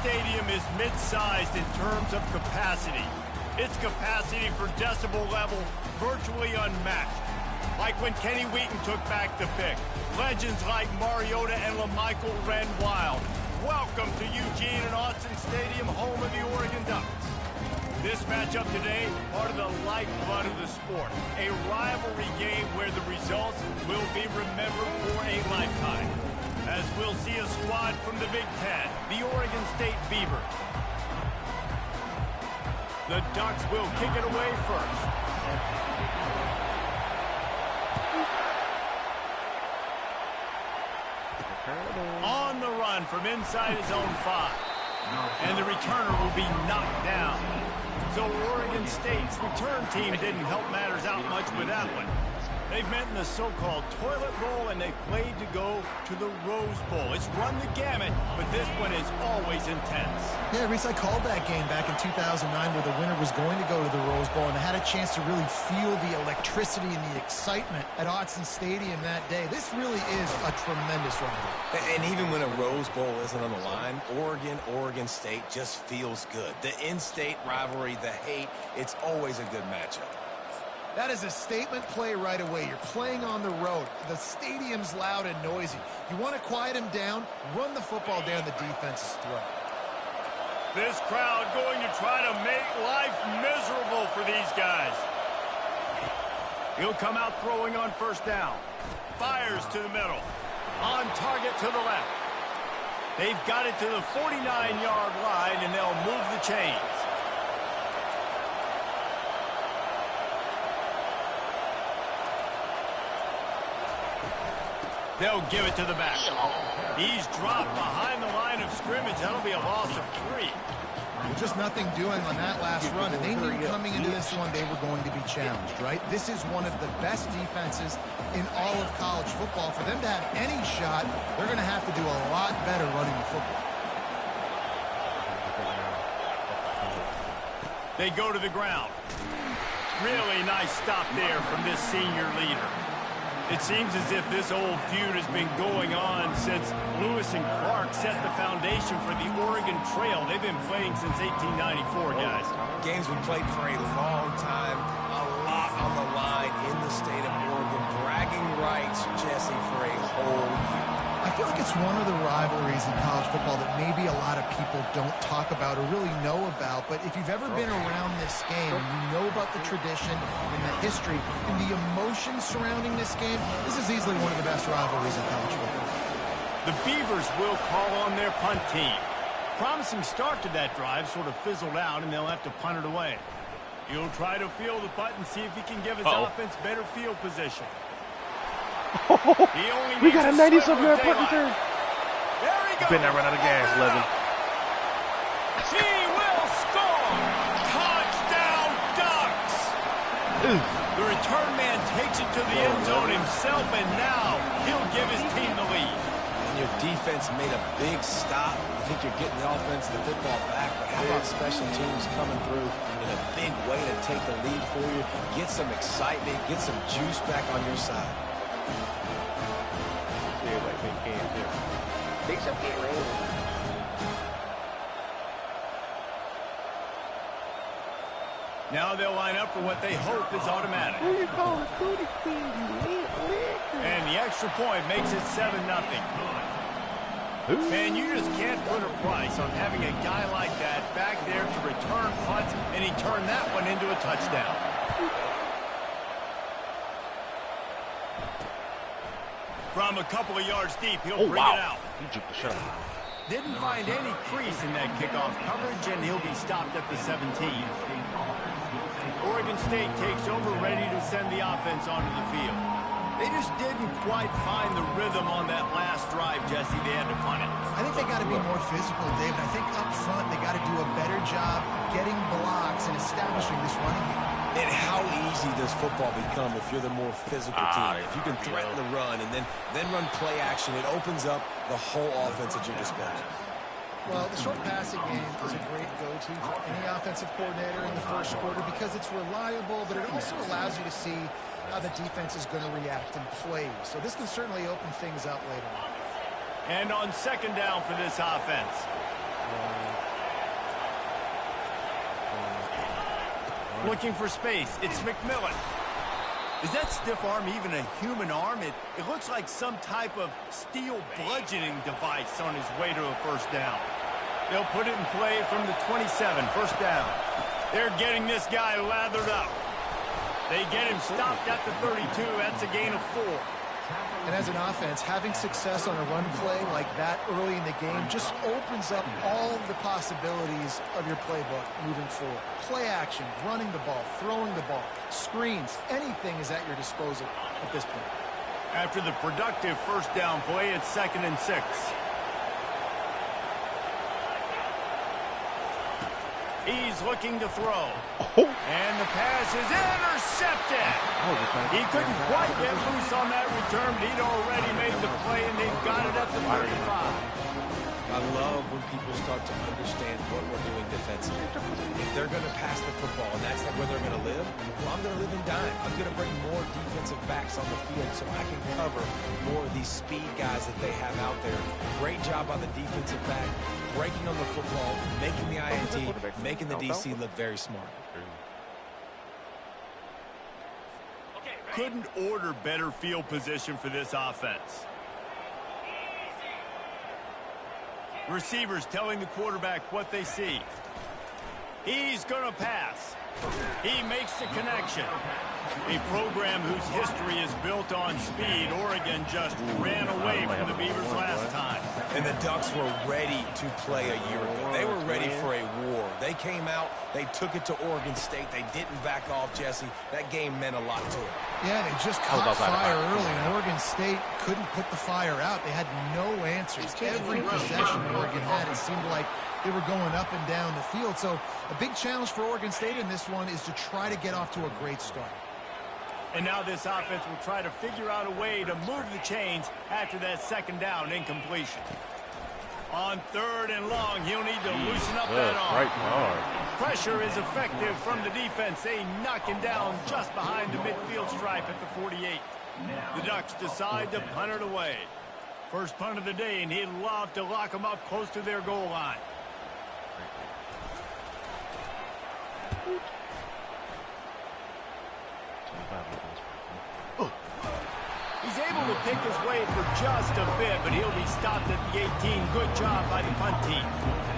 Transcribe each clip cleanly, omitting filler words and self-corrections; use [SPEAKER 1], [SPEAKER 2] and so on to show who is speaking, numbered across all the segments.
[SPEAKER 1] stadium is mid-sized in terms of capacity. Its capacity for decibel level virtually unmatched. Like when Kenny Wheaton took back the pick. Legends like Mariota and LaMichael ran wild. Welcome to Eugene and Autzen Stadium, home of the Oregon Ducks. This matchup today, part of the lifeblood of the sport. A rivalry game where the results will be remembered for a lifetime. As we'll see a squad from the Big Ten, the Oregon State Beavers. The Ducks will kick it away first. On the run from inside his own 5. And the returner will be knocked down. So Oregon State's return team didn't help matters out much with that one. They've met in the so-called toilet bowl, and they've played to go to the Rose Bowl. It's run the gamut, but this one is always intense.
[SPEAKER 2] Yeah, Reese, I called that game back in 2009 where the winner was going to go to the Rose Bowl, and I had a chance to really feel the electricity and the excitement at Autzen Stadium that day. This really is a tremendous rivalry.
[SPEAKER 3] And even when a Rose Bowl isn't on the line, Oregon State just feels good. The in-state rivalry, the hate, it's always a good matchup.
[SPEAKER 2] That is a statement play right away. You're playing on the road. The stadium's loud and noisy. You want to quiet him down, run the football down the defense's throat.
[SPEAKER 1] This crowd going to try to make life miserable for these guys. He'll come out throwing on first down. Fires to the middle. On target to the left. They've got it to the 49-yard line, and they'll move the chains. They'll give it to the back. He's dropped behind the line of scrimmage. That'll be a loss of 3.
[SPEAKER 2] Just nothing doing on that last run, and they knew coming into this one they were going to be challenged, right? This is one of the best defenses in all of college football. For them to have any shot, they're going to have to do a lot better running the football.
[SPEAKER 1] They go to the ground. Really nice stop there from this senior leader. It seems as if this old feud has been going on since Lewis and Clark set the foundation for the Oregon Trail. They've been playing since 1894, guys.
[SPEAKER 3] Game's been played for a long time, a lot on the line in the state of Oregon. Bragging rights, Jesse, for a whole year.
[SPEAKER 2] I feel like it's one of the rivalries in college football that maybe a lot of people don't talk about or really know about. But if you've ever been around this game, you know about the tradition and the history and the emotion surrounding this game. This is easily one of the best rivalries in college football.
[SPEAKER 1] The Beavers will call on their punt team. Promising start to that drive sort of fizzled out, and they'll have to punt it away. He'll try to field the punt and see if he can give his offense better field position.
[SPEAKER 4] We got a 90-something yard punt return.
[SPEAKER 1] There he goes.
[SPEAKER 4] Better not run out of gas, Levin.
[SPEAKER 1] He will score. Touchdown, Ducks. The return man takes it to the end zone himself, and now he'll give his team the lead.
[SPEAKER 3] And your defense made a big stop. I think you're getting the offense, the football back, but how about special teams coming through in a big way to take the lead for you, get some excitement, get some juice back on your side.
[SPEAKER 1] Now they'll line up for what they hope is automatic.
[SPEAKER 4] Who you calling Cootie Queen?
[SPEAKER 1] And the extra point makes it 7-0. Man, you just can't put a price on having a guy like that back there to return punts, and he turned that one into a touchdown. From a couple of yards deep, he'll bring it out.
[SPEAKER 4] He took the shot.
[SPEAKER 1] Didn't find any crease in that kickoff coverage, and he'll be stopped at the 17. Oregon State takes over, ready to send the offense onto the field. They just didn't quite find the rhythm on that last drive, Jesse. They had to punt it.
[SPEAKER 2] I think they got to be more physical, David. I think up front they got to do a better job getting blocks and establishing this running game.
[SPEAKER 3] And how easy does football become if you're the more physical team? If you can threaten the run and then run play action, it opens up the whole offense at your disposal.
[SPEAKER 2] Well, the short passing game is a great go-to for any offensive coordinator in the first quarter because it's reliable, but it also allows you to see how the defense is going to react and play. So this can certainly open things up later on.
[SPEAKER 1] And on second down for this offense. Looking for space. It's McMillan. Is that stiff arm even a human arm? It looks like some type of steel bludgeoning device on his way to a first down. They'll put it in play from the 27, first down. They're getting this guy lathered up. They get him stopped at the 32. That's a gain of 4.
[SPEAKER 2] And as an offense, having success on a run play like that early in the game just opens up all of the possibilities of your playbook moving forward. Play action, running the ball, throwing the ball, screens, anything is at your disposal at this point.
[SPEAKER 1] After the productive first down play, it's 2nd and 6. He's looking to throw. And the pass is intercepted. He couldn't quite get loose on that return, but he'd already made the play, and they've got it at the 35.
[SPEAKER 3] I love when people start to understand what we're doing defensively. If they're going to pass the football and that's where they're going to live, well, I'm going to live in dime. I'm going to bring more defensive backs on the field so I can cover more of these speed guys that they have out there. Great job by the defensive back, breaking on the football, making the INT, making the DC look very smart.
[SPEAKER 1] Couldn't order better field position for this offense. Receivers telling the quarterback what they see. He's going to pass. He makes the connection. A program whose history is built on speed. Oregon just ran away from the Beavers last time.
[SPEAKER 3] And the Ducks were ready to play a year ago. They were ready for a war. They came out, they took it to Oregon State. They didn't back off, Jesse. That game meant a lot to them.
[SPEAKER 2] Yeah, they just caught fire early, and Oregon State couldn't put the fire out. They had no answers. Every possession Oregon had, it seemed like they were going up and down the field. So a big challenge for Oregon State in this one is to try to get off to a great start.
[SPEAKER 1] And now this offense will try to figure out a way to move the chains after that second down incompletion. On 3rd and long, he'll need to loosen up that arm. Pressure is effective from the defense. They knock him down just behind the midfield stripe at the 48. The Ducks decide to punt it away. First punt of the day, and he'd love to lock them up close to their goal line. He's able to pick his way for just a bit, but he'll be stopped at the 18. Good job by the punt team.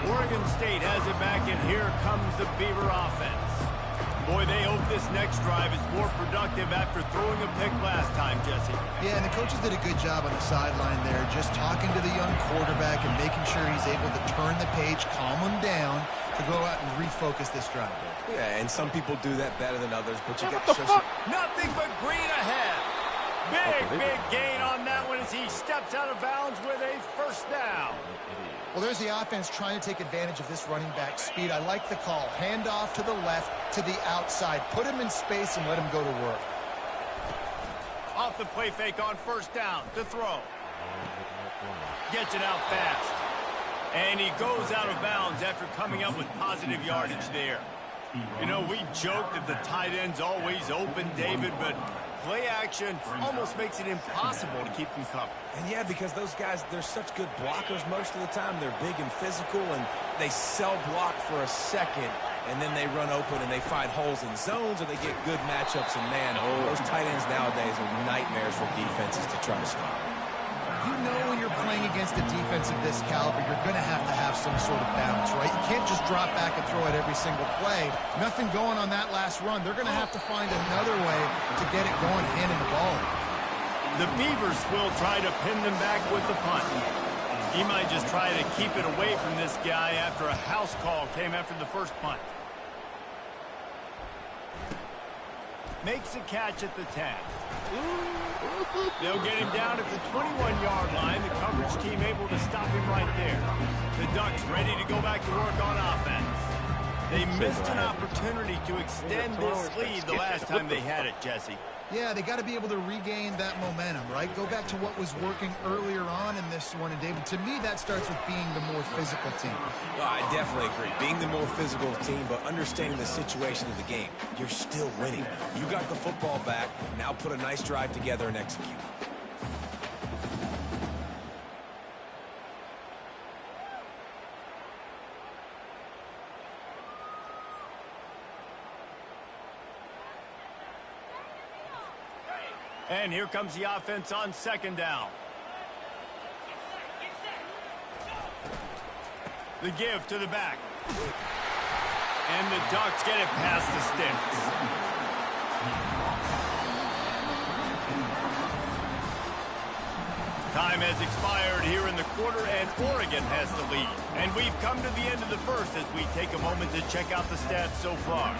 [SPEAKER 1] Oregon State has it back, and here comes the Beaver offense. Boy, they hope this next drive is more productive after throwing a pick last time, Jesse.
[SPEAKER 2] Yeah, and the coaches did a good job on the sideline there, just talking to the young quarterback and making sure he's able to turn the page, calm him down, to go out and refocus this drive.
[SPEAKER 3] Yeah, and some people do that better than others, but you got to show
[SPEAKER 1] Nothing but green ahead. Big gain on that one as he steps out of bounds with a first down.
[SPEAKER 2] Well, there's the offense trying to take advantage of this running back speed. I like the call. Hand off to the left, to the outside. Put him in space and let him go to work.
[SPEAKER 1] Off the play fake on first down to throw. Gets it out fast. And he goes out of bounds after coming up with positive yardage there. You know, we joke that the tight end's always open, David, but play action almost makes it impossible to keep them covered.
[SPEAKER 3] And yeah, because those guys, they're such good blockers most of the time. They're big and physical, and they sell block for a second, and then they run open and they find holes in zones, or they get good matchups. And man, those tight ends nowadays are nightmares for defenses to try to stop.
[SPEAKER 2] You know when you're playing against a defense of this caliber, you're going to have some sort of balance, right? You can't just drop back and throw it every single play. Nothing going on that last run. They're going to have to find another way to get it going, handing the ball.
[SPEAKER 1] The Beavers will try to pin them back with the punt. He might just try to keep it away from this guy after a house call came after the first punt. Makes a catch at the 10. They'll get him down at the 21-yard line. The coverage team able to stop him right there. The Ducks ready to go back to work on offense. They missed an opportunity to extend this lead the last time they had it, Jesse.
[SPEAKER 2] Yeah, they got to be able to regain that momentum, right? Go back to what was working earlier on in this one. And, David, to me, that starts with being the more physical team.
[SPEAKER 3] Well, I definitely agree. Being the more physical team, but understanding the situation of the game. You're still winning. You got the football back. Now put a nice drive together and execute.
[SPEAKER 1] And here comes the offense on second down. The give to the back. And the Ducks get it past the sticks. Time has expired here in the quarter, and Oregon has the lead. And we've come to the end of the first as we take a moment to check out the stats so far.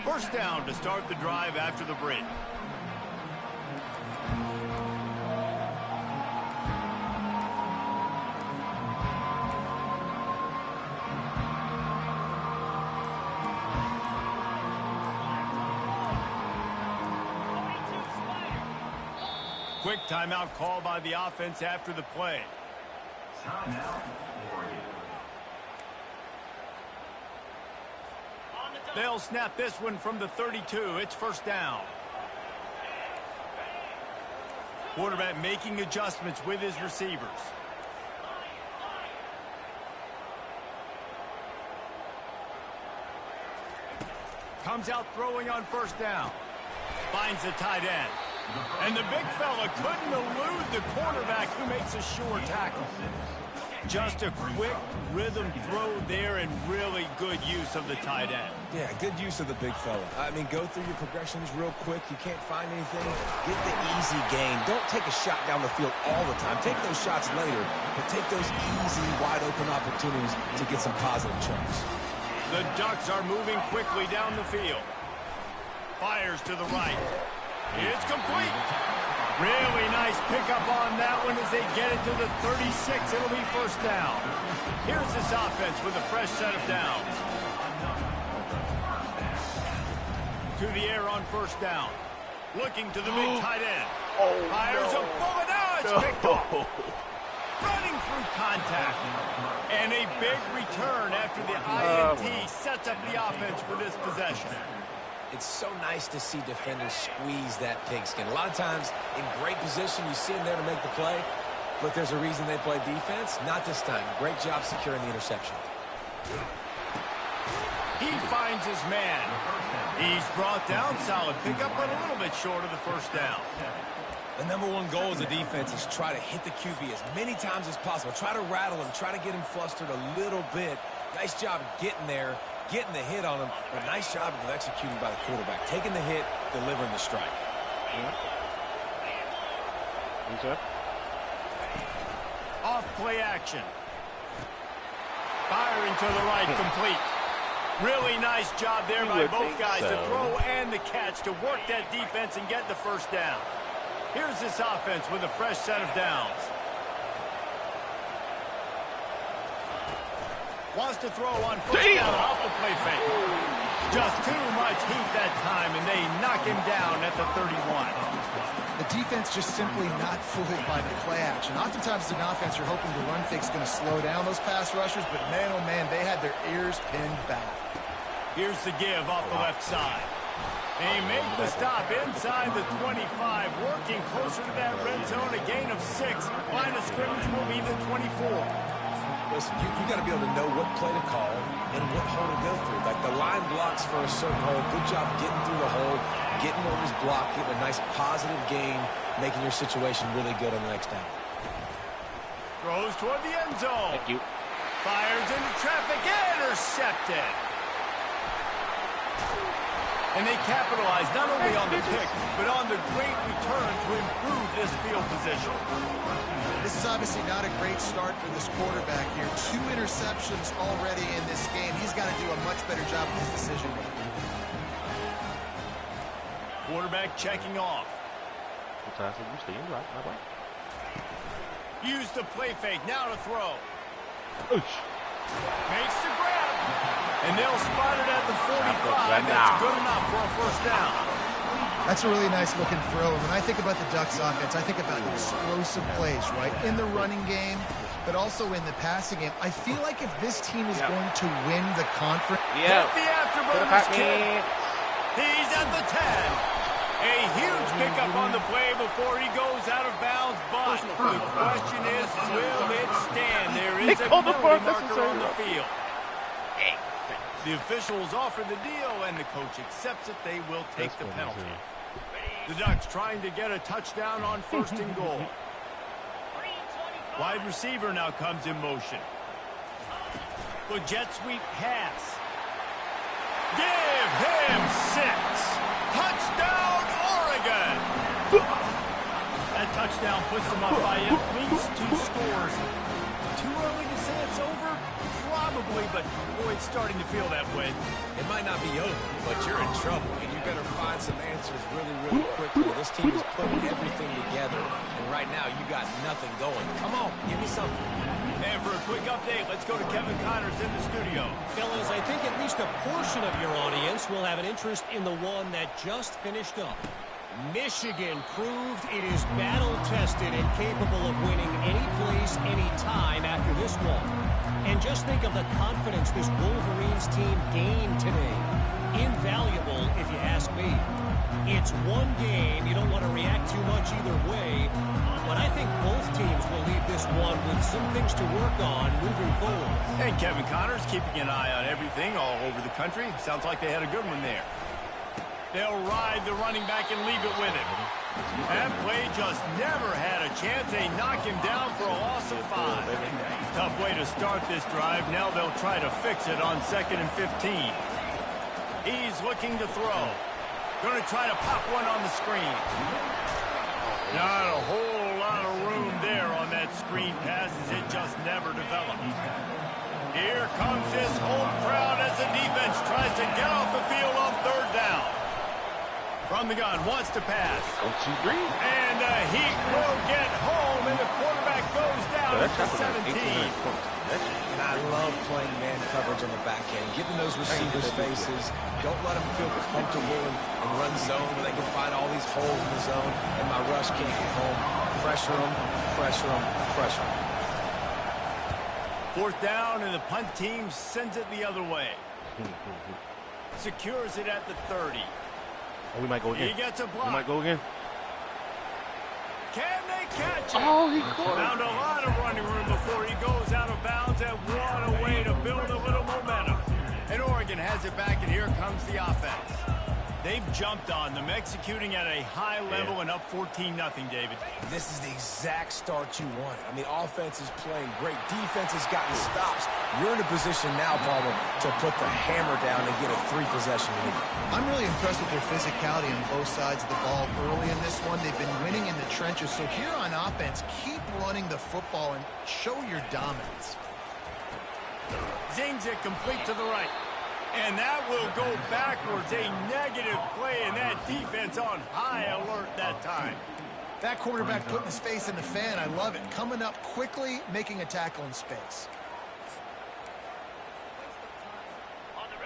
[SPEAKER 1] First down to start the drive after the break. Quick timeout call by the offense after the play.
[SPEAKER 5] Timeout, Oregon.
[SPEAKER 1] They'll snap this one from the 32. It's first down. Quarterback making adjustments with his receivers. Comes out throwing on first down. Finds the tight end. And the big fella couldn't elude the quarterback who makes a sure tackle. Just a quick rhythm throw there and really good use of the tight end.
[SPEAKER 3] Yeah, good use of the big fella. I mean, go through your progressions real quick. You can't find anything. Get the easy gain. Don't take a shot down the field all the time. Take those shots later, but take those easy, wide-open opportunities to get some positive chunks.
[SPEAKER 1] The Ducks are moving quickly down the field. Fires to the right. It's complete. Really nice pickup on that one as they get it to the 36. It'll be first down. Here's this offense with a fresh set of downs. To the air on first down. Looking to the big tight end. Fires a bullet. Oh, it's picked off. Running through contact. And a big return after the INT sets up the offense for this possession.
[SPEAKER 3] It's so nice to see defenders squeeze that pigskin. A lot of times, in great position, you see them there to make the play, but there's a reason they play defense. Not this time. Great job securing the interception.
[SPEAKER 1] He finds his man. He's brought down. Solid pickup, but a little bit short of the first down.
[SPEAKER 3] The number one goal as a defense is try to hit the QB as many times as possible. Try to rattle him. Try to get him flustered a little bit. Nice job getting there. Getting the hit on him, but nice job of executing by the quarterback. Taking the hit, delivering the strike.
[SPEAKER 1] Off play action. Firing to the right, complete. Really nice job there by both guys to throw and the catch to work that defense and get the first down. Here's this offense with a fresh set of downs. Wants to throw on first down off the play fake. Just too much heat that time, and they knock him down at the 31.
[SPEAKER 2] The defense just simply not fooled by the play action. Oftentimes, as an offense, you're hoping the run fake's going to slow down those pass rushers, but man, oh man, they had their ears pinned back.
[SPEAKER 1] Here's the give off the left side. They make the stop inside the 25, working closer to that red zone, a gain of 6. Line of scrimmage will be the 24.
[SPEAKER 3] Listen, you got to be able to know what play to call and what hole to go through. Like the line blocks for a certain hole. Good job getting through the hole, getting what was blocked, getting a nice positive gain, making your situation really good on the next down.
[SPEAKER 1] Throws toward the end zone.
[SPEAKER 4] Thank you.
[SPEAKER 1] Fires into traffic, intercepted. And they capitalize not only on the pick, but on the great return to improve this field position.
[SPEAKER 2] This is obviously not a great start for this quarterback here. 2 interceptions already in this game. He's got to do a much better job with his decision making.
[SPEAKER 1] Quarterback checking off. Use the play fake, now to throw. Makes the grab. And they'll spot it at the 45. That's good enough for a first down.
[SPEAKER 2] That's a really nice-looking throw. And when I think about the Ducks offense, I think about explosive plays, right? In the running game, but also in the passing game. I feel like if this team is going to win the conference...
[SPEAKER 1] Get the afterburners kick. He's at the 10. A huge pickup on the play before he goes out of bounds, but the question is, will it stand? There is a penalty marker on the field. The officials offer the deal, and the coach accepts it. They will take the penalty. The Ducks trying to get a touchdown on 1st and goal. Wide receiver now comes in motion. The jet sweep pass. Give him 6. Touchdown, Oregon! That touchdown puts them up by at least 2 scores. Too early to say it's over? Probably, but boy, it's starting to feel that way.
[SPEAKER 3] It might not be over, but you're in trouble, and you better find some answers really, really quickly. This team is putting everything together, and right now you got nothing going. Come on, give me something.
[SPEAKER 1] And for a quick update, let's go to Kevin Connors in the studio.
[SPEAKER 6] Fellas, I think at least a portion of your audience will have an interest in the one that just finished up. Michigan proved it is battle-tested and capable of winning any place, any time after this one. And just think of the confidence this Wolverines team gained today. Invaluable, if you ask me. It's one game. You don't want to react too much either way. But I think both teams will leave this one with some things to work on moving forward.
[SPEAKER 1] And Kevin Connors keeping an eye on everything all over the country. Sounds like they had a good one there. They'll ride the running back and leave it with him. That play just never had a chance. They knock him down for a loss of 5. Tough way to start this drive. Now they'll try to fix it on 2nd and 15. He's looking to throw. Going to try to pop one on the screen. Not a whole lot of room there on that screen pass as it just never developed. Here comes his home crowd as the defense tries to get off the field on 3rd down. From the gun, wants to pass. And he will get home, and the quarterback goes down at the 17.
[SPEAKER 3] And I love playing man coverage on the back end, getting those receivers' faces. Don't let them feel comfortable and run zone where they can find all these holes in the zone, and my rush can't get home. Pressure them, pressure them, pressure them.
[SPEAKER 1] 4th down, and the punt team sends it the other way. Secures it at the 30.
[SPEAKER 4] Oh, we might go again.
[SPEAKER 1] He gets a block.
[SPEAKER 4] We might go again.
[SPEAKER 1] Can they catch it?
[SPEAKER 4] Oh, he caught
[SPEAKER 1] Found a lot of running room before he goes out of bounds, and what a way to build a little momentum. And Oregon has it back, and here comes the offense. They've jumped on them, executing at a high level and up 14-0, David.
[SPEAKER 3] This is the exact start you want. I mean, offense is playing great. Defense has gotten stops. You're in a position now, Palmer, to put the hammer down and get a 3-possession lead.
[SPEAKER 2] I'm really impressed with their physicality on both sides of the ball early in this one. They've been winning in the trenches. So here on offense, keep running the football and show your dominance.
[SPEAKER 1] Zings it complete to the right. And that will go backwards. A negative play, and that defense on high alert that time.
[SPEAKER 2] That quarterback putting his face in the fan, I love it. Coming up quickly, making a tackle in space.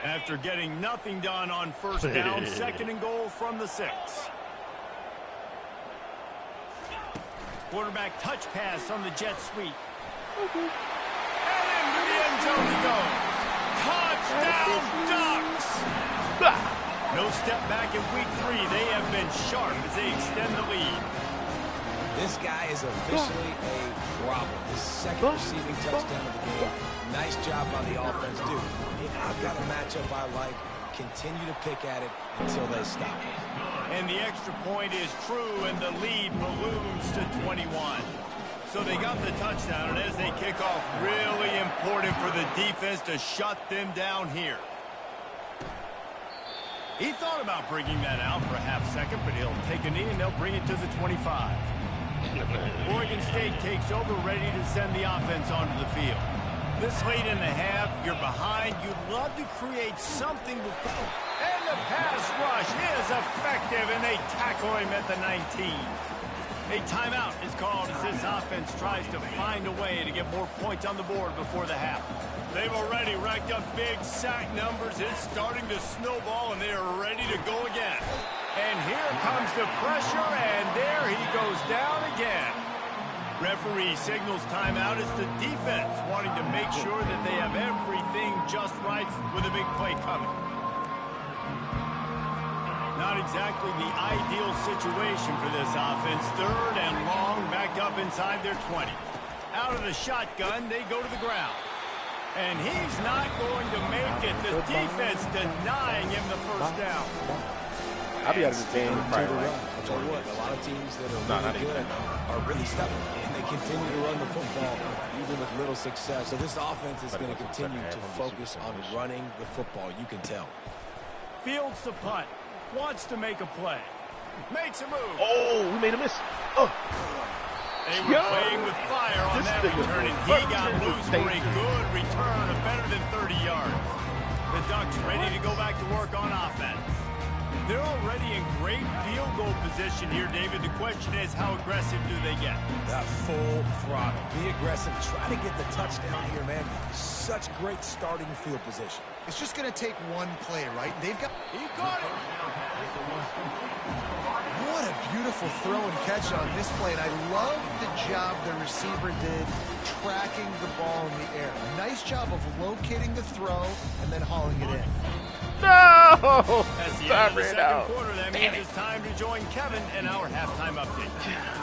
[SPEAKER 1] After getting nothing done on 1st down, 2nd and goal from the 6. Quarterback touch pass on the jet sweep. And into the end zone he goes. Touchdown, Ducks! No step back in week 3. They have been sharp as they extend the lead.
[SPEAKER 3] This guy is officially a problem. His 2nd receiving touchdown of the game. Nice job by the offense, dude. I've got a matchup I like. Continue to pick at it until they stop it.
[SPEAKER 1] And the extra point is true, and the lead balloons to 21. So they got the touchdown, and as they kick off, really important for the defense to shut them down here. He thought about bringing that out for a half second, but he'll take a knee, and they'll bring it to the 25. Oregon State takes over, ready to send the offense onto the field. This late in the half, you're behind. You'd love to create something before. And the pass rush is effective, and they tackle him at the 19. A timeout is called as this offense tries to find a way to get more points on the board before the half. They've already racked up big sack numbers. It's starting to snowball, and they are ready to go again. And here comes the pressure, and there he goes down again. Referee signals timeout. It's the defense wanting to make sure that they have everything just right with a big play coming. Not exactly the ideal situation for this offense. 3rd and long, backed up inside their 20. Out of the shotgun, they go to the ground. And he's not going to make it. The defense denying him the first down.
[SPEAKER 4] I'll be out of this game.
[SPEAKER 3] I'll tell you what, a lot of teams that are really good are really stubborn, and they continue to run the football even with little success. So this offense is going to continue to focus on running the football. You can tell.
[SPEAKER 1] Fields the punt. Wants to make a play. Makes a move.
[SPEAKER 4] Oh, we made a miss. Oh.
[SPEAKER 1] They were playing with fire on that return, and he got loose for a good return of better than 30 yards. The Ducks ready to go back to work on offense. They're already in great field goal position here, David. The question is, how aggressive do they get?
[SPEAKER 3] That full throttle. Be aggressive. Try to get the touchdown here, man. Such great starting field position.
[SPEAKER 2] It's just going to take one play, right? They've got...
[SPEAKER 1] He caught it.
[SPEAKER 2] What a beautiful throw and catch on this play, and I love the job the receiver did tracking the ball in the air. Nice job of locating the throw and then hauling it in.
[SPEAKER 4] No!
[SPEAKER 1] That's the end of the second quarter. That means it's time to join Kevin and our halftime update.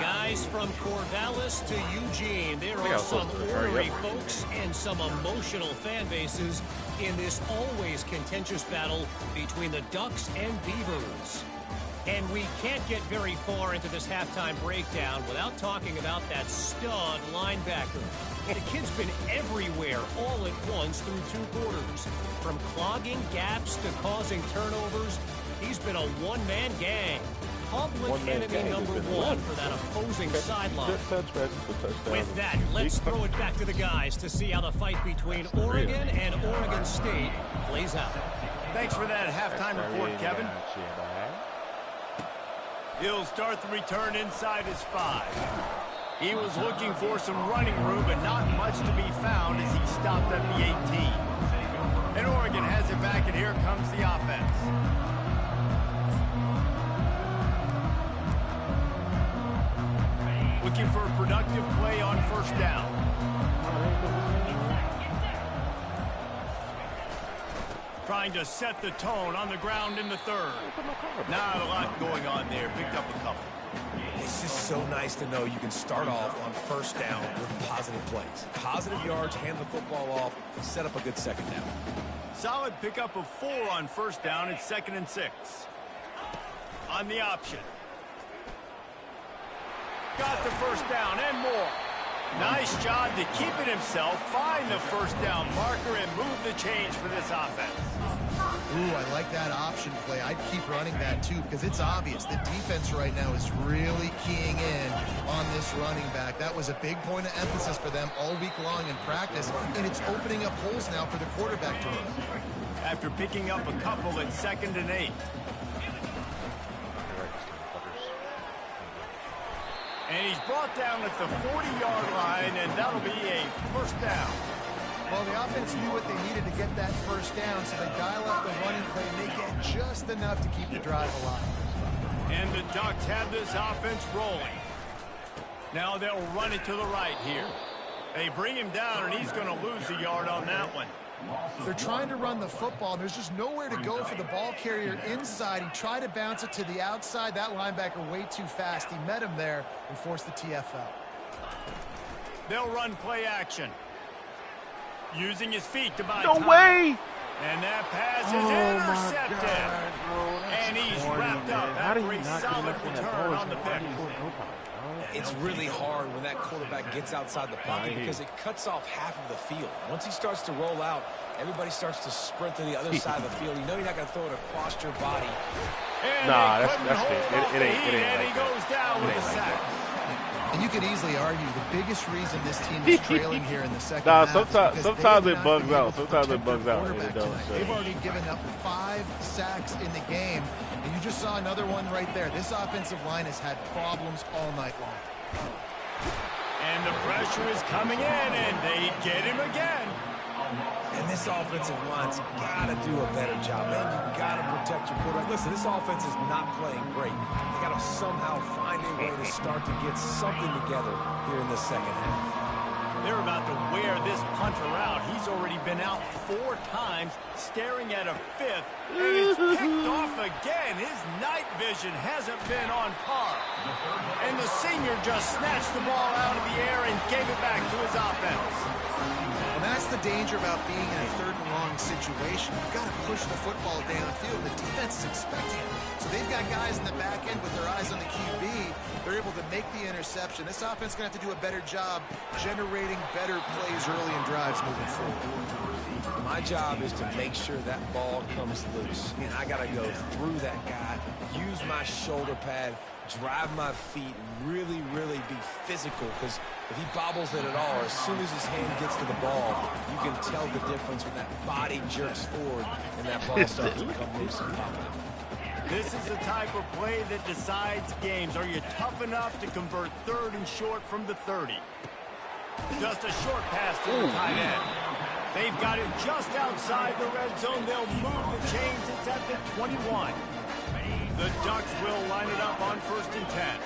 [SPEAKER 6] Guys from Corvallis to Eugene, there are some ornery folks and some emotional fan bases in this always contentious battle between the Ducks and Beavers. And we can't get very far into this halftime breakdown without talking about that stud linebacker. The kid's been everywhere all at once through 2 quarters. From clogging gaps to causing turnovers, he's been a one-man gang. Public enemy number 1 for that opposing sideline. With that, let's throw it back to the guys to see how the fight between Oregon and Oregon State plays out.
[SPEAKER 1] Thanks for that halftime report, Kevin. He'll start the return inside his 5. He was looking for some running room, but not much to be found as he stopped at the 18. And Oregon has it back, and here comes the offense. Looking for a productive play on first down. Trying to set the tone on the ground in the 3rd. Not a lot going on there. Picked up a couple.
[SPEAKER 3] It's just so nice to know you can start off on first down with positive plays. Positive yards, hand the football off, set up a good second down.
[SPEAKER 1] Solid pickup of 4 on first down. It's 2nd and 6. On the option. Got the first down and more. Nice job to keep it himself, find the first down marker, and move the change for this offense.
[SPEAKER 2] Ooh, I like that option play. I'd keep running that too because it's obvious the defense right now is really keying in on this running back. That was a big point of emphasis for them all week long in practice, and it's opening up holes now for the quarterback to run.
[SPEAKER 1] After picking up a couple at 2nd and 8. And he's brought down at the 40-yard line, and that'll be a first down.
[SPEAKER 2] Well, the offense knew what they needed to get that first down, so they dial up the running play, and they get just enough to keep the drive alive.
[SPEAKER 1] And the Ducks have this offense rolling. Now they'll run it to the right here. They bring him down, and he's going to lose a yard on that one.
[SPEAKER 2] They're trying to run the football. There's just nowhere to go for the ball carrier inside. He tried to bounce it to the outside. That linebacker way too fast. He met him there and forced the TFL.
[SPEAKER 1] They'll run play action. Using his feet to buy
[SPEAKER 4] time.
[SPEAKER 1] No way! And that pass is intercepted. And he's wrapped up after a solid return on the pick.
[SPEAKER 3] It's really hard when that quarterback gets outside the pocket because it cuts off half of the field. Once he starts to roll out, everybody starts to sprint to the other side of the field. You know you're not going to throw it across your body.
[SPEAKER 1] And nah, that's it. It ain't and he goes down with a sack.
[SPEAKER 2] And you could easily argue the biggest reason this team is trailing here in the second half.
[SPEAKER 4] Sometimes it bugs out. Sometimes it bugs out.
[SPEAKER 2] They've already given up 5 sacks in the game. And you just saw another one right there. This offensive line has had problems all night long.
[SPEAKER 1] And the pressure is coming in, and they get him again.
[SPEAKER 3] And this offensive line's got to do a better job, man. You got to protect your quarterback. Listen, this offense is not playing great. They got to somehow find a way to start to get something together here in the second half.
[SPEAKER 1] They're about to wear this punter out. He's already been out 4 times, staring at a 5th, and it's picked off again. His night vision hasn't been on par. And the the senior just snatched the ball out of the air and gave it back to his offense.
[SPEAKER 2] And that's the danger about being in a third and long situation. You've got to push the football downfield. The defense is expecting it. So they've got guys in the back end with their eyes on the QB. They're able to make the interception. This offense is going to have to do a better job generating better plays early in drives moving forward.
[SPEAKER 3] My job is to make sure that ball comes loose. And I got to go through that guy, use my shoulder pad, drive my feet, really, really be physical, because if he bobbles it at all, as soon as his hand gets to the ball, you can tell the difference when that body jerks forward and that ball starts to come loose and pop out.
[SPEAKER 1] This is the type of play that decides games. Are you tough enough to convert third and short from the 30? Just a short pass to the tight end. They've got it just outside the red zone. They'll move the chains. It's at the 21. The Ducks will line it up on 1st and 10.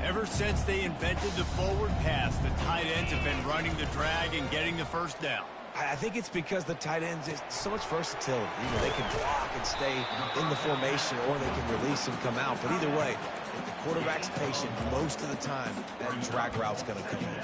[SPEAKER 1] Ever since they invented the forward pass, the tight ends have been running the drag and getting the first down.
[SPEAKER 3] I think it's because the tight ends is so much versatility. You know, they can block and stay in the formation, or they can release and come out. But either way, if the quarterback's patient, most of the time, that drag route's going to come in.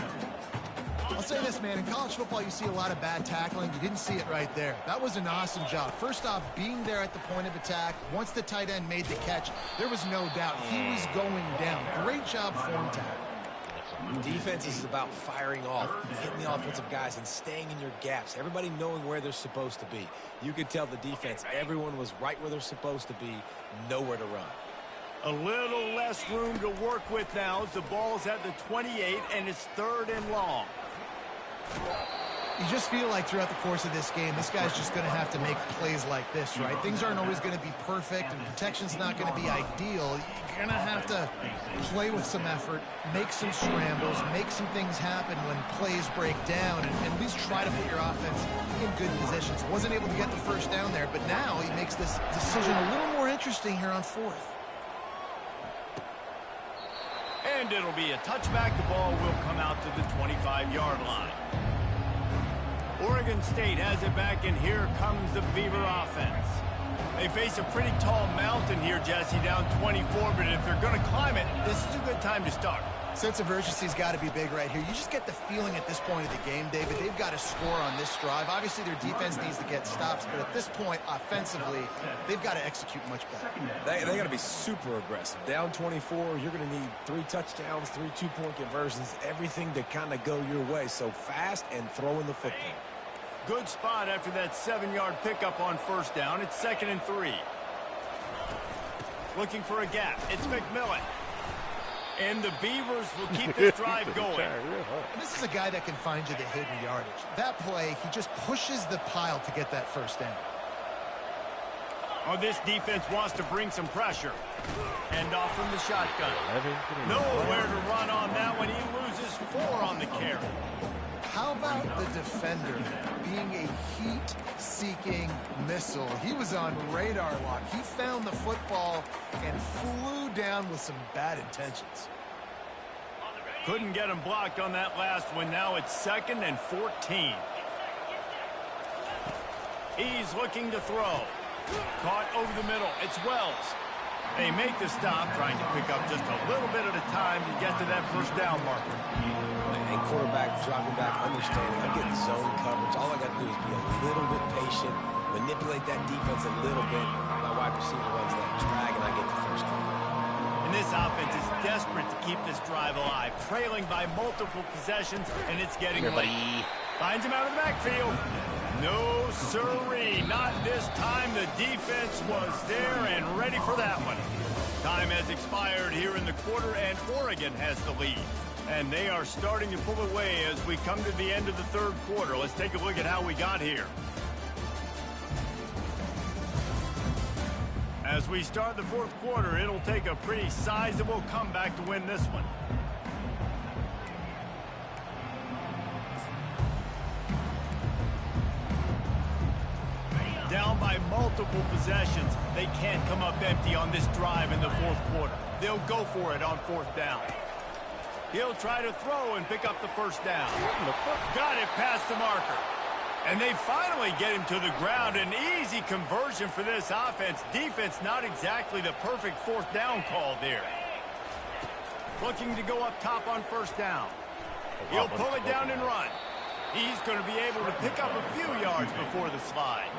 [SPEAKER 2] I'll say this, man. In college football, you see a lot of bad tackling. You didn't see it right there. That was an awesome job. First off, being there at the point of attack. Once the tight end made the catch, there was no doubt he was going down. Great job form tackle.
[SPEAKER 3] Defense is about firing off, hitting the offensive guys, and staying in your gaps. Everybody knowing where they're supposed to be. You could tell the defense, everyone was right where they're supposed to be, nowhere to run.
[SPEAKER 1] A little less room to work with now as the ball's at the 28, and it's 3rd and long.
[SPEAKER 2] You just feel like throughout the course of this game, this guy's just going to have to make plays like this, right? Things aren't always going to be perfect, and protection's not going to be ideal. You're going to have to play with some effort, make some scrambles, make some things happen when plays break down, and at least try to put your offense in good positions. Wasn't able to get the first down there, but now he makes this decision a little more interesting here on 4th.
[SPEAKER 1] And it'll be a touchback. The ball will come out to the 25-yard line. Oregon State has it back, and here comes the Beaver offense. They face a pretty tall mountain here, Jesse, down 24, but if they're going to climb it, this is a good time to start.
[SPEAKER 2] Sense of urgency's got to be big right here. You just get the feeling at this point of the game, David, they've got to score on this drive. Obviously, their defense needs to get stops, but at this point, offensively, they've got to execute much better.
[SPEAKER 3] They got to be super aggressive. Down 24, you're going to need 3 touchdowns, 3 two-point conversions, everything to kind of go your way. So fast and throwing the football.
[SPEAKER 1] Good spot after that 7-yard pickup on 1st down. It's 2nd and 3. Looking for a gap. It's McMillan. And the Beavers will keep this drive going.
[SPEAKER 2] And this is a guy that can find you the hidden yardage. That play, he just pushes the pile to get that first down.
[SPEAKER 1] Oh, this defense wants to bring some pressure. Hand off from the shotgun. Nowhere to run on that one. He loses 4 on the carry.
[SPEAKER 2] How about the defender being a heat-seeking missile? He was on radar lock. He found the football and flew down with some bad intentions.
[SPEAKER 1] Couldn't get him blocked on that last one. Now it's 2nd and 14. He's looking to throw. Caught over the middle. It's Wells. They make the stop, trying to pick up just a little bit at a time to get to that first down marker.
[SPEAKER 3] And quarterback dropping back, understanding I'm getting zone coverage. All I got to do is be a little bit patient, manipulate that defense a little bit. My wide receiver runs that drag, and I get the first down.
[SPEAKER 1] And this offense is desperate to keep this drive alive, trailing by multiple possessions, and it's getting late. Finds him out of the backfield. No, sirree, not this time. The defense was there and ready for that one. Time has expired here in the quarter, and Oregon has the lead. And they are starting to pull away as we come to the end of the 3rd quarter. Let's take a look at how we got here. As we start the 4th quarter, it'll take a pretty sizable comeback to win this one. Down by multiple possessions, they can't come up empty on this drive in the 4th quarter. They'll go for it on 4th down. He'll try to throw and pick up the first down. Got it past the marker. And they finally get him to the ground. An easy conversion for this offense. Defense, not exactly the perfect 4th down call there. looking to go up top on first down. He'll pull it down and run. He's going to be able to pick up a few yards before the slide.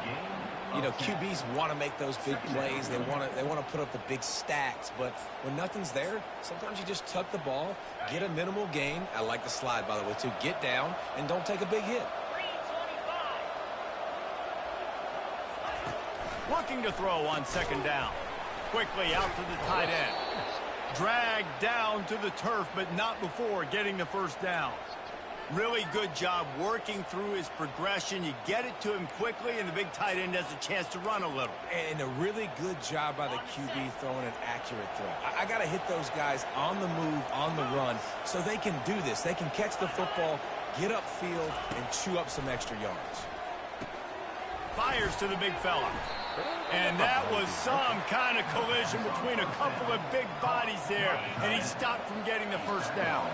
[SPEAKER 3] You know, QBs want to make those big plays. They want to put up the big stacks. But when nothing's there, sometimes you just tuck the ball, get a minimal gain. I like the slide, by the way, too. Get down and don't take a big hit.
[SPEAKER 1] Looking to throw on second down. Quickly out to the tight end. Dragged down to the turf, but not before getting the first down. Really good job working through his progression. You get it to him quickly, and the big tight end has a chance to run a little.
[SPEAKER 3] And a really good job by the QB throwing an accurate throw. I got to hit those guys on the move, on the run, so they can do this. They can catch the football, get upfield, and chew up some extra yards.
[SPEAKER 1] Fires to the big fella. And that was some kind of collision between a couple of big bodies there, and he stopped from getting the first down.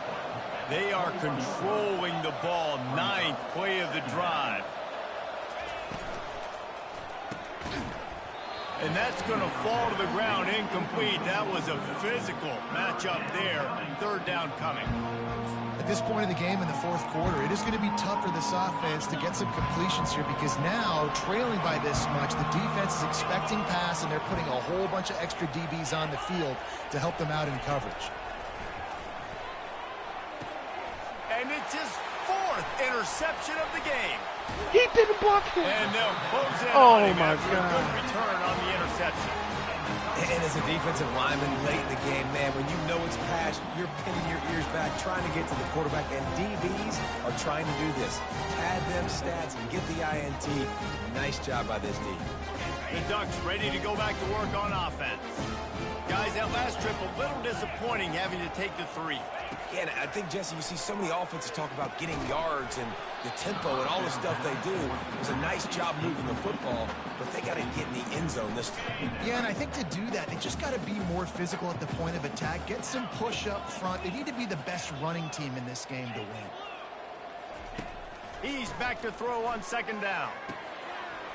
[SPEAKER 1] They are controlling the ball. 9th play of the drive. And that's going to fall to the ground incomplete. That was a physical matchup there. Third down coming.
[SPEAKER 2] At this point in the game in the fourth quarter, it is going to be tough for this offense to get some completions here because now, trailing by this much, the defense is expecting pass, and they're putting a whole bunch of extra DBs on the field to help them out in coverage.
[SPEAKER 1] And it's his 4th interception of the game.
[SPEAKER 4] He didn't block him.
[SPEAKER 1] And they'll close in
[SPEAKER 4] Oh,
[SPEAKER 1] on him
[SPEAKER 4] my
[SPEAKER 1] after a
[SPEAKER 4] God.
[SPEAKER 1] good return on the interception.
[SPEAKER 3] And as a defensive lineman late in the game, man, when you know it's passed, you're pinning your ears back, trying to get to the quarterback, and DBs are trying to do this. Pad them stats and get the INT. Nice job by this D.
[SPEAKER 1] The Ducks ready to go back to work on offense. Guys, that last trip a little disappointing having to take the 3.
[SPEAKER 3] Yeah, and I think, Jesse, you see so many offenses talk about getting yards and the tempo and all the stuff they do. It was a nice job moving the football, but they got to get in the end zone this time.
[SPEAKER 2] Yeah, and I think to do that, they just got to be more physical at the point of attack, get some push up front. They need to be the best running team in this game to win.
[SPEAKER 1] He's back to throw on second down.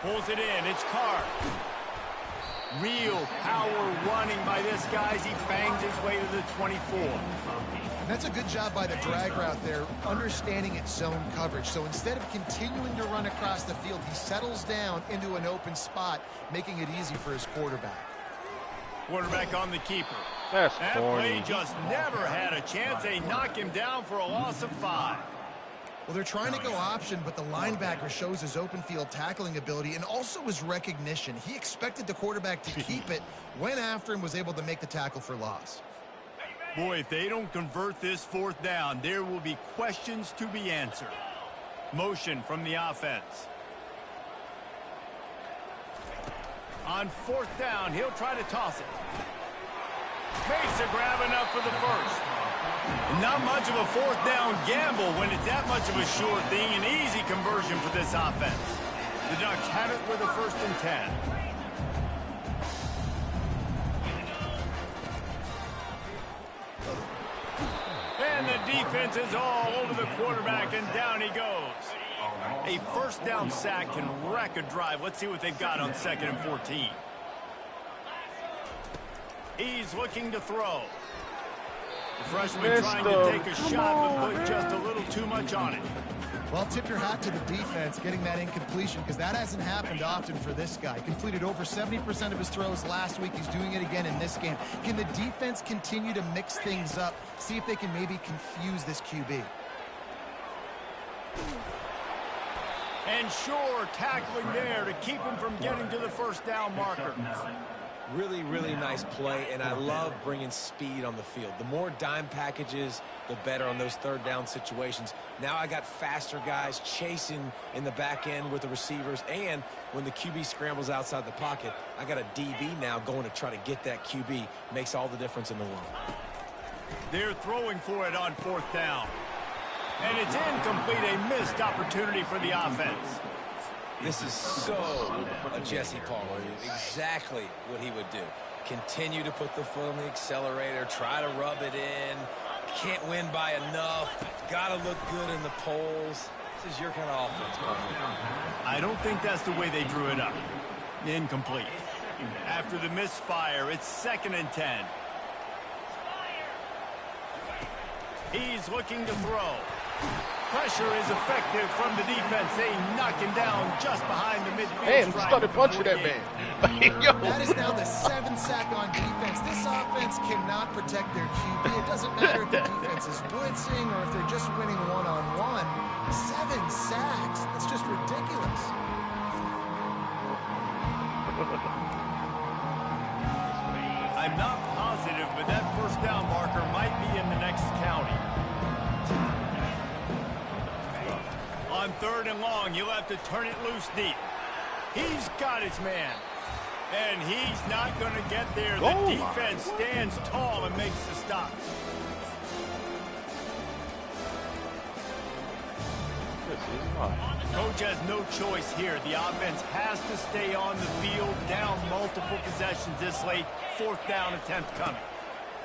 [SPEAKER 1] Pulls it in. It's Carr. Real power running by this guy as he bangs his way to the 24.
[SPEAKER 2] And that's a good job by the drag route there, understanding its zone coverage. So instead of continuing to run across the field, he settles down into an open spot, making it easy for his quarterback.
[SPEAKER 1] Quarterback on the keeper.
[SPEAKER 4] That's
[SPEAKER 1] That
[SPEAKER 4] corny.
[SPEAKER 1] play just never had a chance. They knock him down for a loss of 5.
[SPEAKER 2] Well, they're trying to go option, but the linebacker shows his open field tackling ability and also his recognition. He expected the quarterback to keep it, went after him, was able to make the tackle for loss.
[SPEAKER 1] Boy, if they don't convert this 4th down, there will be questions to be answered. Motion from the offense. On 4th down, he'll try to toss it. Makes a grab enough for the first. Not much of a 4th down gamble when it's that much of a sure thing. An easy conversion for this offense. The Ducks have it with a 1st and 10. And the defense is all over the quarterback, and down he goes. A 1st down sack can wreck a drive. Let's see what they've got on 2nd and 14. He's looking to throw. The freshman trying to take a shot, but put just a little too much on it.
[SPEAKER 2] Well, tip your hat to the defense getting that incompletion because that hasn't happened often for this guy. Completed over 70% of his throws last week. He's doing it again in this game. Can the defense continue to mix things up, see if they can maybe confuse this QB?
[SPEAKER 1] And sure, tackling there to keep him from getting to the 1st down marker.
[SPEAKER 3] Really, really nice play, and I love bringing speed on the field. The more dime packages, the better on those 3rd down situations. Now I got faster guys chasing in the back end with the receivers, and when the QB scrambles outside the pocket, I got a DB now going to try to get that QB. Makes all the difference in the world.
[SPEAKER 1] They're throwing for it on 4th down. And it's incomplete, a missed opportunity for the offense.
[SPEAKER 3] This is so a Jesse Palmer. Exactly what he would do. Continue to put the foot on the accelerator, try to rub it in. Can't win by enough. Got to look good in the polls. This is your kind of offense, Palmer.
[SPEAKER 1] I don't think that's the way they drew it up. Incomplete. After the misfire, it's 2nd and 10. He's looking to throw. Pressure is effective from the defense. They knock him down just behind the midfield.
[SPEAKER 4] Man, he started punching that man. Yo.
[SPEAKER 2] That is now the 7th sack on defense. This offense cannot protect their QB. It doesn't matter if the defense is blitzing or if they're just winning one-on-one. 7 sacks. That's just ridiculous.
[SPEAKER 1] I'm not positive, but that first down marker might be in the next county. On 3rd and long, he'll have to turn it loose deep. He's got his man. And he's not going to get there. The defense stands tall and makes the stop. Coach has no choice here. The offense has to stay on the field, down multiple possessions this late. 4th down attempt coming.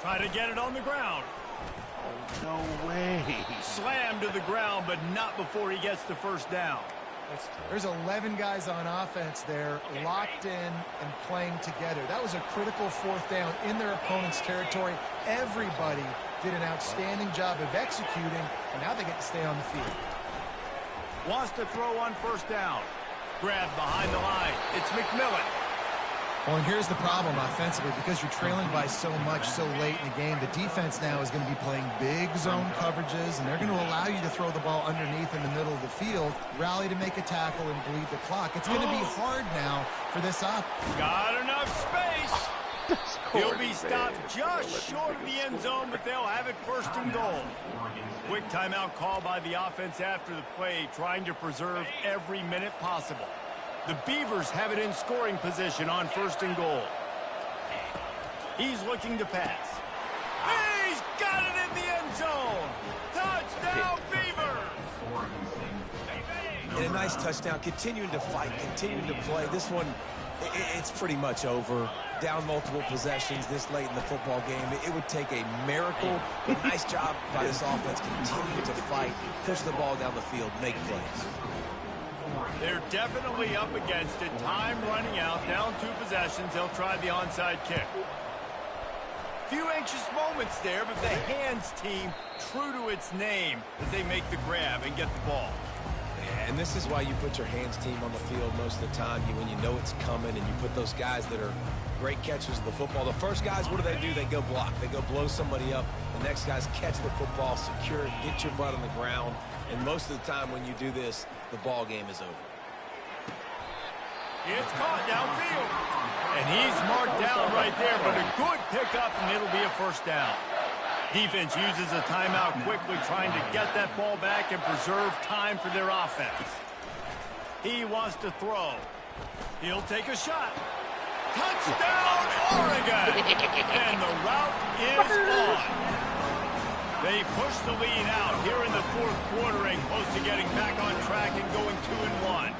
[SPEAKER 1] Try to get it on the ground.
[SPEAKER 4] No way.
[SPEAKER 1] Slammed to the ground, but not before he gets the first down.
[SPEAKER 2] There's 11 guys on offense there, locked in and playing together. That was a critical 4th down in their opponent's territory. Everybody did an outstanding job of executing, and now they get to stay on the field.
[SPEAKER 1] Wants to throw on 1st down. Grabbed behind the line. It's McMillan.
[SPEAKER 2] Well, and here's the problem offensively. Because you're trailing by so much so late in the game, the defense now is going to be playing big zone coverages, and they're going to allow you to throw the ball underneath in the middle of the field, rally to make a tackle, and bleed the clock. It's going to be hard now for this up.
[SPEAKER 1] Got enough space. He'll be stopped just short of the end zone, but they'll have it 1st and goal. Quick timeout call by the offense after the play, trying to preserve every minute possible. The Beavers have it in scoring position on 1st and goal. He's looking to pass. He's got it in the end zone. Touchdown, Beavers!
[SPEAKER 3] And a nice touchdown, continuing to fight, continuing to play. This one, it's pretty much over. Down multiple possessions this late in the football game. It would take a miracle. But nice job by this offense, continuing to fight, push the ball down the field, make plays.
[SPEAKER 1] They're definitely up against it. Time running out. Down 2 possessions. They'll try the onside kick. Few anxious moments there, but the hands team true to its name as they make the grab and get the ball.
[SPEAKER 3] And this is why you put your hands team on the field most of the time. When you know it's coming, and you put those guys that are great catchers of the football. The first guys, what do? They go block. They go blow somebody up. The next guys catch the football, secure it, get your butt on the ground. And most of the time when you do this, the ball game is over.
[SPEAKER 1] It's caught downfield. And he's marked down right there, but a good pickup, and it'll be a 1st down. Defense uses a timeout quickly, trying to get that ball back and preserve time for their offense. He wants to throw. He'll take a shot. Touchdown, Oregon! And the route is on. They push the lead out here in the 4th quarter and close to getting back on track and going 2-1.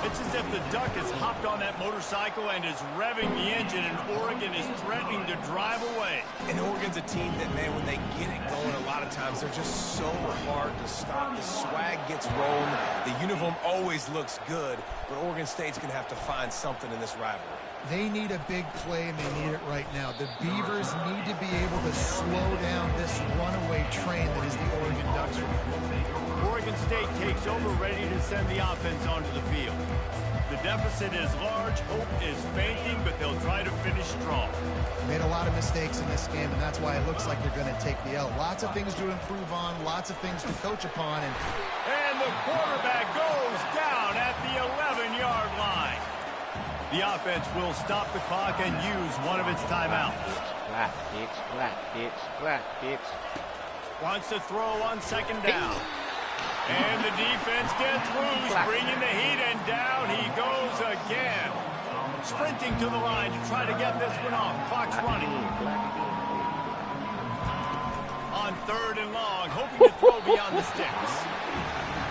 [SPEAKER 1] It's as if the Duck has hopped on that motorcycle and is revving the engine, and Oregon is threatening to drive away.
[SPEAKER 3] And Oregon's a team that, man, when they get it going, a lot of times they're just so hard to stop. The swag gets rolling. The uniform always looks good, but Oregon State's going to have to find something in this rivalry.
[SPEAKER 2] They need a big play, and they need it right now. The Beavers need to be able to slow down this runaway train that is the Oregon Ducks.
[SPEAKER 1] Oregon State takes over, ready to send the offense onto the field. The deficit is large, hope is fainting, but they'll try to finish strong.
[SPEAKER 2] Made a lot of mistakes in this game, and that's why it looks like they're going to take the L. Lots of things to improve on, lots of things to coach upon.
[SPEAKER 1] And the quarterback goes down at the 11-yard line. The offense will stop the clock and use one of its timeouts. Wants to throw on 2nd down. And the defense gets loose, bringing the heat, and down he goes again. Sprinting to the line to try to get this one off. Clock's running. On 3rd and long, hoping to throw beyond the sticks.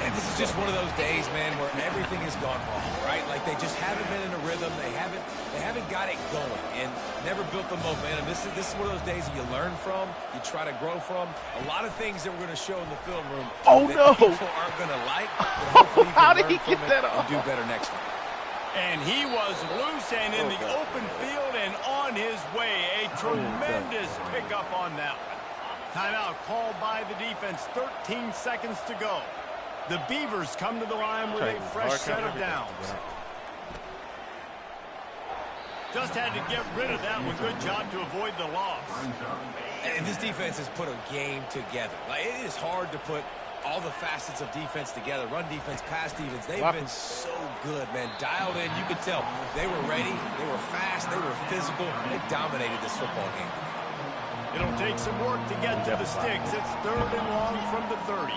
[SPEAKER 3] And this is just one of those days, man, where everything has gone wrong, right? Like they just haven't been in a rhythm. They haven't got it going and never built the momentum. This is one of those days that you learn from, you try to grow from. A lot of things that we're going to show in the film room that people aren't going to like, but hopefully you can learn from it and do better next time.
[SPEAKER 1] And he was loose and in the open field and on his way. A tremendous pickup on that one. Timeout called by the defense. 13 seconds to go. The Beavers come to the line with a fresh set of downs. Just had to get rid of that one. Good job to avoid the loss.
[SPEAKER 3] And this defense has put a game together. Like, it is hard to put all the facets of defense together. Run defense, pass defense. They've been so good, man. Dialed in. You could tell they were ready. They were fast. They were physical. They dominated this football game.
[SPEAKER 1] It'll take some work to get to the sticks. It's 3rd and long from the 30.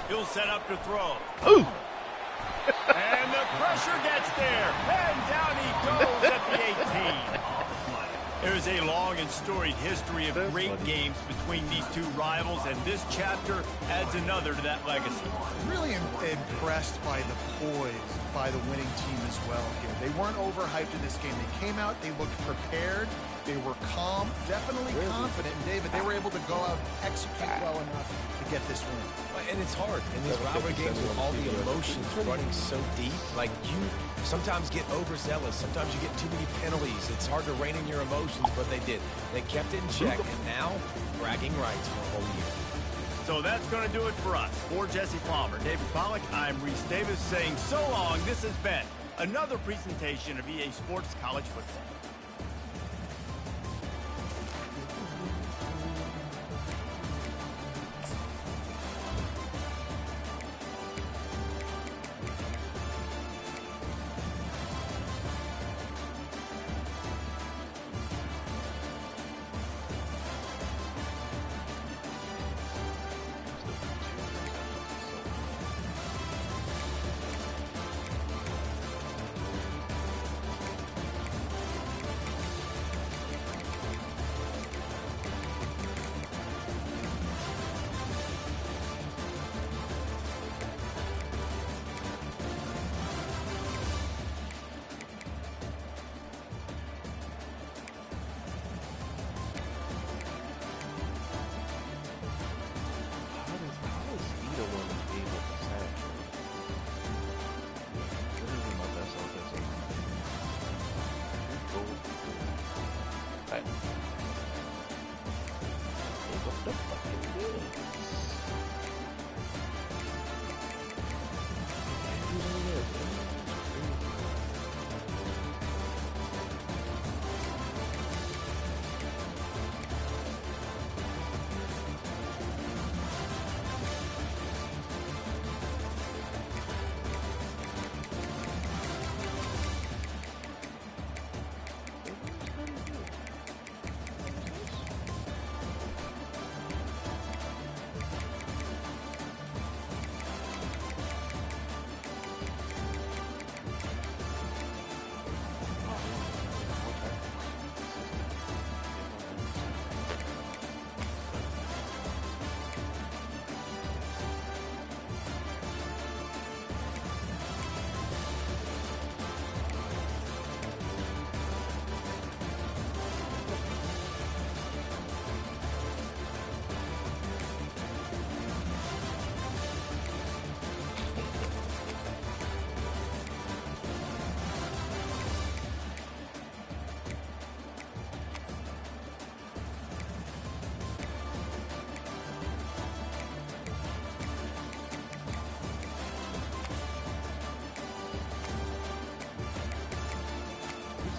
[SPEAKER 1] He'll set up to throw.
[SPEAKER 4] Ooh.
[SPEAKER 1] And the pressure gets there. And down he goes at the 18. There's a long and storied history of great games between these two rivals, and this chapter adds another to that legacy.
[SPEAKER 2] Really impressed by the poise by the winning team as well here. They weren't overhyped in this game. They came out, they looked prepared, they were calm, definitely confident. And David, they were able to go out and execute well enough to get this win.
[SPEAKER 3] And it's hard in these rivalry games with all the emotions running so deep. Like, you sometimes get overzealous. Sometimes you get too many penalties. It's hard to rein in your emotions, but they did. They kept it in check, and now bragging rights for a whole year.
[SPEAKER 1] So that's going to do it for us. For Jesse Palmer, David Pollack, I'm Reese Davis saying so long. This has been another presentation of EA Sports College Football.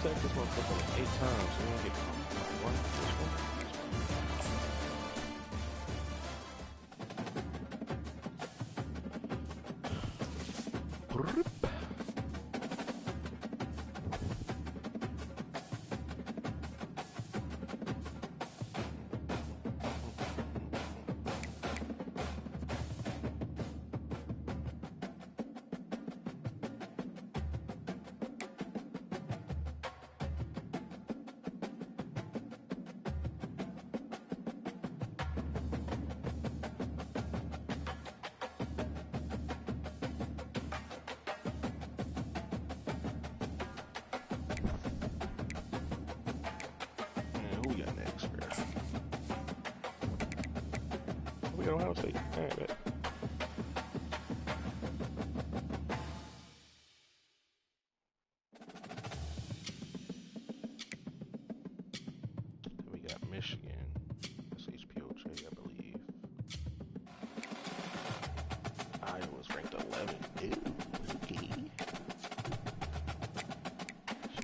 [SPEAKER 7] sacked this motherfucker like 8 times. So you want to get one, this one. Ohio State. All right, bet. Then we got Michigan. SHP.
[SPEAKER 4] 11. Ooh, okay.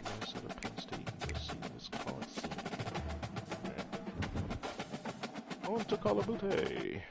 [SPEAKER 4] Minnesota, Penn State, USC, Wisconsin. Right. On to Call of Duty.